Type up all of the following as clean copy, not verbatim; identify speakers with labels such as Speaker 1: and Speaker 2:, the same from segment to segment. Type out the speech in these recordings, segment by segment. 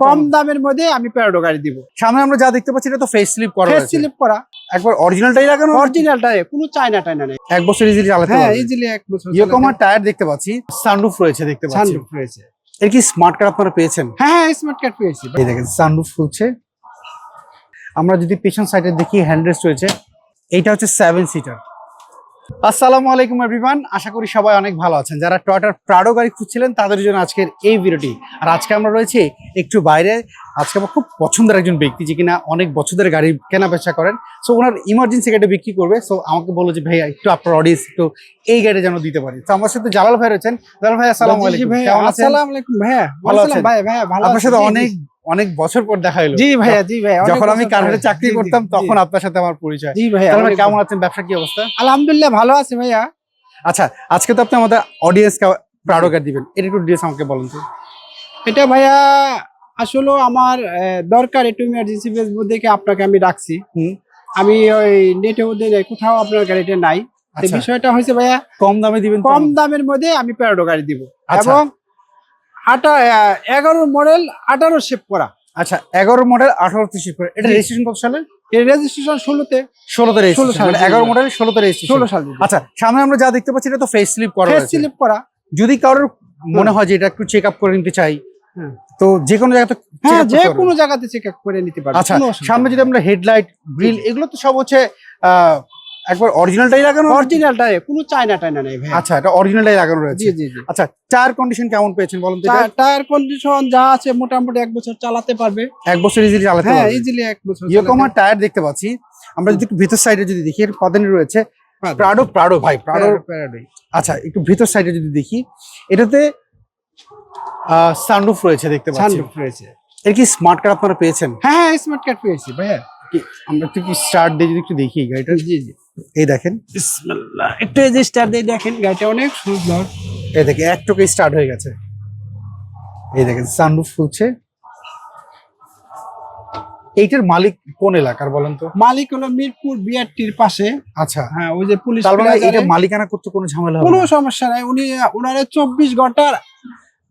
Speaker 1: কম দামের মধ্যে আমি প্রাডো গাড়ি দিব।
Speaker 2: সামনে আমরা যা দেখতে পাচ্ছি এটা তো ফেস স্লিপ করা
Speaker 1: ফেস স্লিপ করা,
Speaker 2: একবার অরিজিনালটাই লাগানো,
Speaker 1: অরিজিনালটাই, কোনো চায়না টায়না নেই।
Speaker 2: এক বছর ইজিলি চালাতে
Speaker 1: হ্যাঁ
Speaker 2: পারবে।
Speaker 1: ইজিলি 1 বছর।
Speaker 2: ইয়োকোহামার টায়ার দেখতে পাচ্ছি, সানরুফ রয়েছে দেখতে পাচ্ছি।
Speaker 1: সানরুফ রয়েছে।
Speaker 2: এর কি স্মার্ট কার্ড আপনারা পেয়েছেন?
Speaker 1: হ্যাঁ স্মার্ট কার্ড পেয়েছি।
Speaker 2: এই দেখেন সানরুফ খুলছে। আমরা যদি পেছন সাইডে দেখি হ্যান্ডরেস্ট রয়েছে, এইটা হচ্ছে 7 সিটার। আসসালামু আলাইকুম এভরিওয়ান, আশা করি সবাই অনেক ভালো আছেন। যারা টয়োটার প্রাডো গাড়ি খুঁজছিলেন তাদের জন্য আজকের এই ভিডিওটি। আর আজকে আমরা রয়েছি একটু বাইরে। আজকে আমার খুব পছন্দের একজন ব্যক্তি যে কিনা অনেক বছর ধরে গাড়ি কেনা বেচা করেন। সো ওনার ইমার্জেন্সি গাড়ি বিক্রি করবে। সো আমাকে বললো যে ভাই একটু আপনার অডিয়েন্স একটু এই গাড়ি যেন দিতে পারি। তো আমার সাথে জালাল ভাই রয়েছেন। জালাল ভাই আসসালামু আলাইকুম, কেমন আছেন?
Speaker 1: আসসালামু আলাইকুম ভাইয়া,
Speaker 2: ভালো আছেন?
Speaker 1: ভাই ভাইয়া ভালো।
Speaker 2: আপনার সাথে অনেক বছর পর দেখা হলো।
Speaker 1: জি ভাইয়া, জি ভাইয়া।
Speaker 2: যখন আমি কারহাটে চাকরি করতাম তখন আপনার সাথে আমার পরিচয়।
Speaker 1: জি ভাইয়া।
Speaker 2: তাহলে কেমন আছেন, ব্যবসা কি অবস্থা?
Speaker 1: আলহামদুলিল্লাহ ভালো আছে ভাইয়া।
Speaker 2: আচ্ছা, আজকে তো আপনি আমাদের অডিয়েন্সকে প্রাডো গাড়ি দিবেন, এর একটু ডিটেইলস আমাকে বলুন তো।
Speaker 1: এটা ভাইয়া আসলে আমার দরকার, একটু ইমার্জেন্সি বেস দেখে আপনাকে আমি ডাকছি। আমি ওই নেটের মধ্যে কোথাও আপনার গাড়িটা নাই।
Speaker 2: আচ্ছা।
Speaker 1: বিষয়টা হয়েছে ভাইয়া
Speaker 2: কম দামে দিবেন?
Speaker 1: কম দামের মধ্যে আমি প্রাডো গাড়ি দিব।
Speaker 2: আচ্ছা।
Speaker 1: এবং 11 মডেল 18 শেপ করা।
Speaker 2: আচ্ছা, 11 মডেল 18 তে শিপ করে। এটা রেজিস্ট্রেশন কত সালে?
Speaker 1: এর রেজিস্ট্রেশন 16তে।
Speaker 2: 16 তে রেজিস্ট্রেশন,
Speaker 1: সালে।
Speaker 2: 11 মডেল 16 তে রেজিস্ট্রেশন।
Speaker 1: 16 সাল।
Speaker 2: আচ্ছা, সামনে আমরা যা দেখতে পাচ্ছি এটা তো ফেস স্লিপ করা
Speaker 1: ফেস
Speaker 2: আছে।
Speaker 1: স্লিপ করা।
Speaker 2: যদি কারোর মনে হয় যে এটা একটু চেক আপ করে নিতে চাই, তো যে কোনো জায়গাতে
Speaker 1: হ্যাঁ যে কোনো জায়গাতে চেক আপ করে নিতে পারবে।
Speaker 2: আচ্ছা, সামনে যদি আমরা হেডলাইট, গ্রিল, এগুলো তো সব হচ্ছে একবার অরিজিনালটাই লাগানো?
Speaker 1: অরিজিনালটাই, কোনো চায়না টায়না নেই ভাই।
Speaker 2: আচ্ছা, এটা অরিজিনালটাই লাগানো রয়েছে।
Speaker 1: জি জি জি।
Speaker 2: আচ্ছা, টায়ার কন্ডিশন কেমন পেয়েছেন বলুন তো?
Speaker 1: টায়ার কন্ডিশন যা আছে মোটামুটি 1 বছর চালাতে পারবে।
Speaker 2: 1 বছর ইজিলি চালাতে
Speaker 1: হ্যাঁ
Speaker 2: পারবে।
Speaker 1: ইজিলি 1 বছর।
Speaker 2: ইয়োকোহামার টায়ার দেখতে পাচ্ছি। আমরা যদি একটু ভিতর সাইডে যদি দেখি, এর পদানি রয়েছে প্রাডো ভাই, প্রাডো। আচ্ছা, একটু ভিতর সাইডে যদি দেখি, এটাতে সানরুফ রয়েছে দেখতে পাচ্ছি।
Speaker 1: সানরুফ রয়েছে।
Speaker 2: এর কি স্মার্ট কার্ড আপনারা পেয়েছেন?
Speaker 1: হ্যাঁ স্মার্ট কার্ড পেয়েছি ভাইয়া।
Speaker 2: আমরা একটু কি স্টার্ট দিয়ে যদি একটু দেখি গাড়িটা।
Speaker 1: জি জি।
Speaker 2: এই দেখেন,
Speaker 1: বিসমিল্লাহ, একটু এই যে স্টার্ট দিয়ে দেখেন, গাড়িটা অনেক সুন্দর।
Speaker 2: এই দেখেন একটুকে স্টার্ট হয়ে গেছে। এই দেখেন সানরুফ খুলছে। এইটার মালিক কোন এলাকার বলেন তো?
Speaker 1: মালিক হলো মিরপুর বিআরটির পাশে।
Speaker 2: আচ্ছা,
Speaker 1: হ্যাঁ ওই যে পুলিশ।
Speaker 2: তার মানে এটা মালিকানা করতে কোনো ঝামেলা হবে না?
Speaker 1: কোনো সমস্যা নাই। উনারে 24 ঘন্টার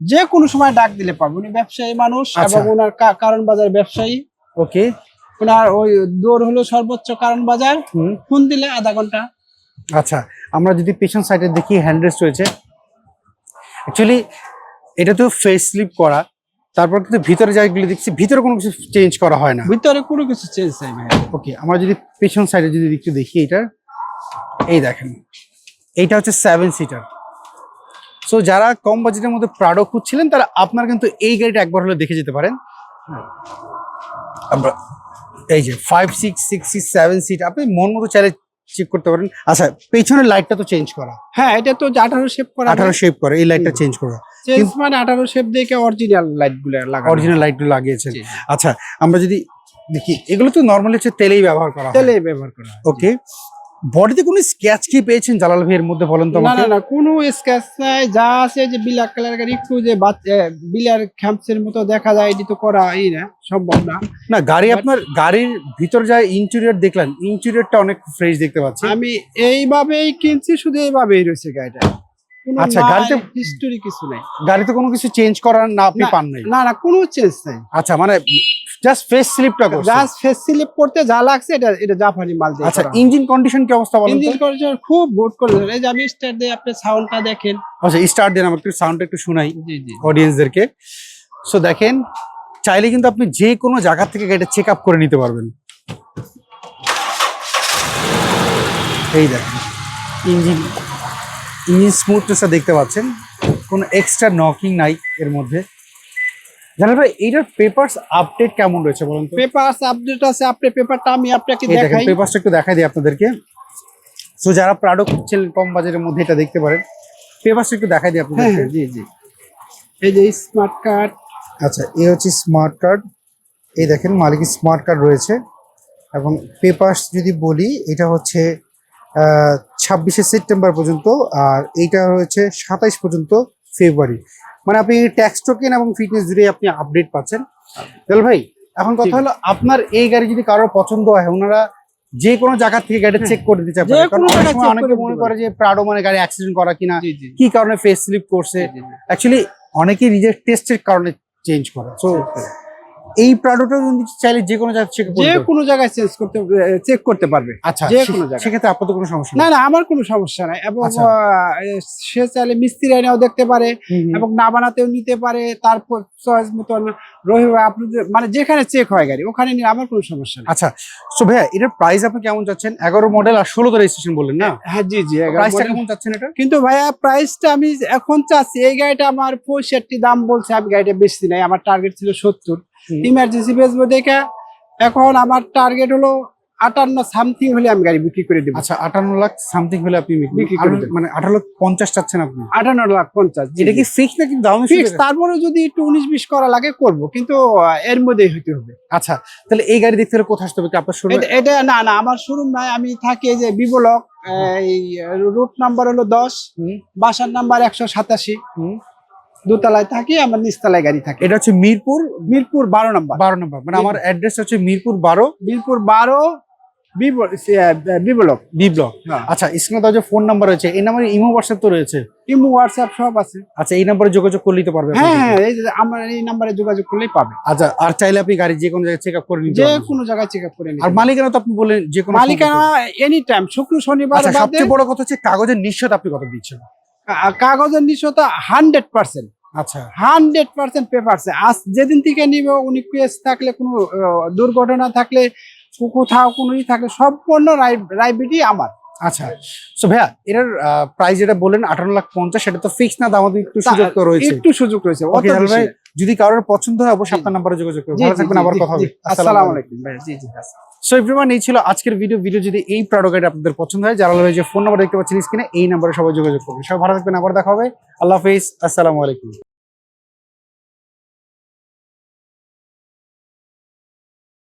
Speaker 1: যে কোনো সময় ডাক দিলে পারবে। উনি ব্যবসায়ী মানুষ।
Speaker 2: আচ্ছা।
Speaker 1: এবং ওনার কারণ বাজার ব্যবসায়ী।
Speaker 2: ওকে।
Speaker 1: ওনার ওই দৌড় হলো সর্বোচ্চ কারণ বাজার। ফোন দিলে আধা ঘন্টা।
Speaker 2: আচ্ছা, আমরা যদি পেছন সাইডে দেখি হ্যান্ডরেস্ট রয়েছে। অ্যাকচুয়ালি এটা তো ফেস স্লিপ করা, তারপর কিন্তু ভিতরে যাইগুলো দেখছি ভিতরে কোনো কিছু চেঞ্জ করা হয় না।
Speaker 1: ভিতরে কোনো কিছু চেঞ্জ নাই ভাই।
Speaker 2: ওকে, আমরা যদি পেছন সাইডে যদি একটু দেখি, এটার এই দেখেন, এইটা হচ্ছে 7 সিটার। সো যারা কম বাজেটের মধ্যে প্রাডো খুঁজছিলেন তারা আপনারা কিন্তু এই গাড়িটা একবার হলে দেখে যেতে পারেন। আমরা এই যে 5, 6, 6, 7 সিট আপনি মন মতো চাইলে চেক করতে পারেন। আচ্ছা, পেছনের লাইটটা তো চেঞ্জ করা।
Speaker 1: হ্যাঁ এটা তো 18 শেপ করা।
Speaker 2: 18 শেপ করে, এই লাইটটা চেঞ্জ করা।
Speaker 1: চেঞ্জ মানে 18 শেপ দেখে অরিজিনাল লাইটগুলো লাগানো।
Speaker 2: অরিজিনাল লাইটগুলো লাগিয়েছেন। আচ্ছা, আমরা যদি দেখি, এগুলো তো নরমালি হচ্ছে তেলেই ব্যবহার করা হয়।
Speaker 1: তেলেই ব্যবহার করা।
Speaker 2: ওকে, বডিতে কোনো স্ক্র্যাচ কি পেয়েছেন জালাল ভাইয়ের মধ্যে বলেন তো
Speaker 1: না
Speaker 2: আমাকে?
Speaker 1: না না, কোনো স্ক্র্যাচ নাই। যা আছে যে ব্ল্যাক কালার গাড়ি, একটু যে বিলার খ্যাম্পসের মতো দেখা যায়, এটি তো করা না, সম্ভব না।
Speaker 2: না, গাড়ি আপনার গাড়ির ভিতর যায় ইন্টেরিয়র দেখলেন, ইন্টেরিয়রটা অনেক ফ্রেশ দেখতে পাচ্ছি।
Speaker 1: আমি এইভাবেই কিনছি, শুধু এইভাবেই রয়েছে গাড়িটা।
Speaker 2: আচ্ছা, গাড়িতে
Speaker 1: হিস্টোরি কিছু নাই।
Speaker 2: গাড়িতে কোনো কিছু চেঞ্জ করার না আপনি পান নাই?
Speaker 1: না না, কোনো চেঞ্জ নাই।
Speaker 2: আচ্ছা, মানে জাস্ট ফেস স্লিপটা করছে।
Speaker 1: জাস্ট ফেস স্লিপ করতে যা লাগছে এটা জাপানি মাল দিয়ে।
Speaker 2: আচ্ছা, ইঞ্জিন কন্ডিশন কি অবস্থা বলেন তো?
Speaker 1: ইঞ্জিন কন্ডিশন খুব গুড করে। এই যে আমি স্টার্ট দিয়ে আপনি সাউন্ডটা দেখেন।
Speaker 2: আচ্ছা, স্টার্ট দেন, আমাকে একটু সাউন্ডটা একটু শোনাই
Speaker 1: জি জি
Speaker 2: অডিয়েন্সদেরকে। সো দেখেন, চাইলে কিন্তু আপনি যে কোনো জায়গা থেকে গাড়িটা চেক আপ করে নিতে পারবেন। এই দেখেন ইঞ্জিন স্মুথনেসটা দেখতে পাচ্ছেন, কোনো এক্সট্রা নকিং নাই এর মধ্যে। জানেন ভাই, এইটার পেপারস আপডেট কেমন রয়েছে বলেন তো?
Speaker 1: পেপারস আপডেট আছে। আপনি পেপারটা আমি আপনাকে
Speaker 2: এই দেখেন,
Speaker 1: দেখাই।
Speaker 2: পেপারসটা একটু দেখাই দিই আপনাদেরকে। সো যারা প্রাডো খুঁজছেন কম বাজেটের মধ্যে, এটা দেখতে পারেন। পেপারসটা একটু দেখাই দিই আপনাদেরকে।
Speaker 1: হ্যাঁ জি জি। এই যে স্মার্ট কার্ড।
Speaker 2: আচ্ছা, এই হচ্ছে স্মার্ট কার্ড। এই দেখেন মালিকের স্মার্ট কার্ড রয়েছে। এবং পেপারস যদি বলি, এটা হচ্ছে 26শে সেপ্টেম্বর পর্যন্ত, আর এইটা হচ্ছে 27 পর্যন্ত ফেব্রুয়ারি। মানে আপনি ট্যাক্স টোকেন এবং ফিটনেস জুড়ে আপনি আপডেট পাচ্ছেন। তাহলে ভাই, এখন কথা হলো, আপনার এই গাড়ি যদি কারোর পছন্দ হয়, ওনারা যে কোনো জায়গা থেকে গাড়িটা চেক করে দিতে পারে। কারণ অনেক সময় অনেকে মনে করে যে প্রাডো মানে গাড়ি অ্যাক্সিডেন্ট করা কিনা, কি কারণে ফেস স্লিপ করছে। অ্যাকচুয়ালি অনেকেই নিজের টেস্টের কারণে চেঞ্জ করে। সো এই প্রাডোটা চাইলে যে কোনো জায়গায় চেক
Speaker 1: যে কোনো জায়গায় চেক করতে পারবে।
Speaker 2: আচ্ছা,
Speaker 1: যে কোনো জায়গায়,
Speaker 2: সেক্ষেত্রে আপাতত কোনো সমস্যা
Speaker 1: না না আমার কোনো সমস্যা নাই। এবং
Speaker 2: আচ্ছা।
Speaker 1: সে চাইলে মিস্ত্রি আইনাও দেখতে পারে এবং না বানাতেও নিতে পারে, তারপর চয়েস মতন আপনি মানে যেখানে চেক হয় গাড়ি ওখানে নিয়ে আমার কোনো সমস্যা নেই।
Speaker 2: আচ্ছা, সো ভাইয়া এটার প্রাইস আপনি কেমন চাচ্ছেন? 11 মডেল আর 16 রেজিস্ট্রেশন বললেন না?
Speaker 1: হ্যাঁ জি জি।
Speaker 2: প্রাইসটা কেমন চাচ্ছেন এটা?
Speaker 1: কিন্তু ভাইয়া প্রাইসটা আমি এখন চাচ্ছি, এই গাড়িটা আমার 65 দাম বলছে, আমি গাড়িটা বেশি নাই, আমার টার্গেট ছিল 70, ইমার্জেন্সি বেচবো দেখে এখন আমার টার্গেট হলো 58 সামথিং হলে আমি গাড়ি বিক্রি করে দেবো।
Speaker 2: আচ্ছা, 58 লাখ সামথিং হলে আপনি
Speaker 1: বিক্রি করে দেবেন।
Speaker 2: মানে 18,50,000 চাচ্ছেন আপনি?
Speaker 1: 58,50,000।
Speaker 2: এটা কি ফিক্স নাকি দাম
Speaker 1: ফিক্স? তারপরে যদি একটু 19-20 করা লাগে করব, কিন্তু এর মধ্যেই হইতে হবে।
Speaker 2: আচ্ছা, তাহলে এই গাড়ি দেখতে হলে কোথায় আসতে হবে? কি আপনার শোরুমে?
Speaker 1: এটা না না আমার শোরুম নয়, আমি থাকি এই যে বিবলক, এই রুট নাম্বার হলো 10, বাসার নাম্বার 187, দোতলায় থাকি, আমার নিচতলায় গাড়ি থাকে।
Speaker 2: এটা হচ্ছে মিরপুর
Speaker 1: 12 নাম্বার।
Speaker 2: 12 নম্বর, মানে আমার অ্যাড্রেস হচ্ছে মিরপুর 12 বিবলক
Speaker 1: বি
Speaker 2: ব্লক।
Speaker 1: হ্যাঁ।
Speaker 2: আচ্ছা, স্ক্রিনে দাও যে ফোন নাম্বার রয়েছে, এই নাম্বারে ইমো হোয়াটসঅ্যাপ তো রয়েছে?
Speaker 1: ইমো হোয়াটসঅ্যাপ সব আছে।
Speaker 2: আচ্ছা, এই নাম্বারে যোগাযোগ করলেই তো পারবে?
Speaker 1: হ্যাঁ হ্যাঁ, এই যে আমার এই নাম্বারে যোগাযোগ করলেই পাবে।
Speaker 2: আচ্ছা, আর চাইলে আপনি গাড়ি যে কোনো জায়গায় চেক আপ করে নিতে
Speaker 1: যে
Speaker 2: পারবেন?
Speaker 1: কোনো জায়গায় চেক আপ করে নিতে
Speaker 2: আর
Speaker 1: পারবে।
Speaker 2: মালিকানা তো আপনি বললেন যে কোনো
Speaker 1: মালিকানা এনি টাইম, শুক্র শনিবার
Speaker 2: আচ্ছা,
Speaker 1: বাদে।
Speaker 2: সবচেয়ে বড় কথা হচ্ছে কাগজের নিশ্চয়তা আপনি কত দিচ্ছেন?
Speaker 1: কাগজের নিশ্চয়তা 100%।
Speaker 2: আচ্ছা
Speaker 1: 100% পেপারস। আজ যেদিন থেকে নিবে, উনি কেস থাকলে, কোনো দুর্ঘটনা থাকলে, কোথাও কোনো ই থাকলে, সম্পূর্ণ রাইবিটি আমার।
Speaker 2: আচ্ছা, সো ভাইয়া এটার প্রাইস যেটা বললেন 58,50,000, সেটা তো ফিক্স না, দাম একটু সুযোগ তো রয়েছে?
Speaker 1: একটু সুযোগ রয়েছে।
Speaker 2: ওকে ভাই, যদি কারোর পছন্দ হয় অবশ্যই আপনার নাম্বারে যোগাযোগ করবেন। ভালো থাকবেন, আবার কথা হবে।
Speaker 1: আসসালামু আলাইকুম ভাই। জি জি।
Speaker 2: সো এভরিওয়ান, এই ছিল আজকের ভিডিও যদি এই প্রোডাক্ট গাড়ি আপনাদের পছন্দ হয়, জালাল ভাই যে ফোন নাম্বার দেখতে পাচ্ছেন স্ক্রিনে, এই নাম্বারে সবাই যোগাযোগ করবেন। সবাই ভালো থাকবেন, আবার দেখা হবে। আল্লাহ হাফেজ, আসসালামু আলাইকুম।